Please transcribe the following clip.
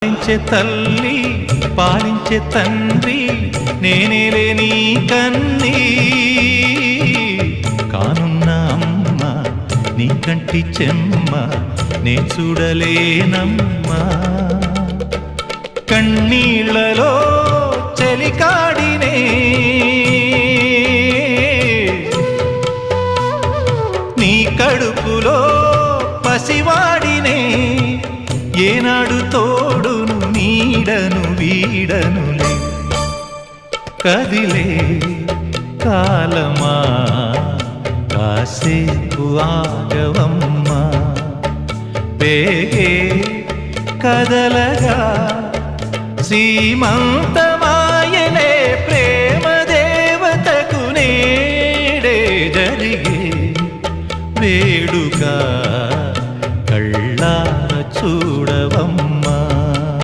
పాలించే తల్లి పాలించే తండ్రి నేనేలే నీ కన్నీ కానున్న అమ్మ నీ కంటి చెమ్మ నే చూడలేనమ్మా కన్నీళ్లలో చెలికాడినే నీ కడుపులో పసివాడినే ఏనాడు తోడును నీడను వీడనులే కదిలే కాలమా కాసేపు ఆగవమ్మా వేగే కదలగా సీమంతమా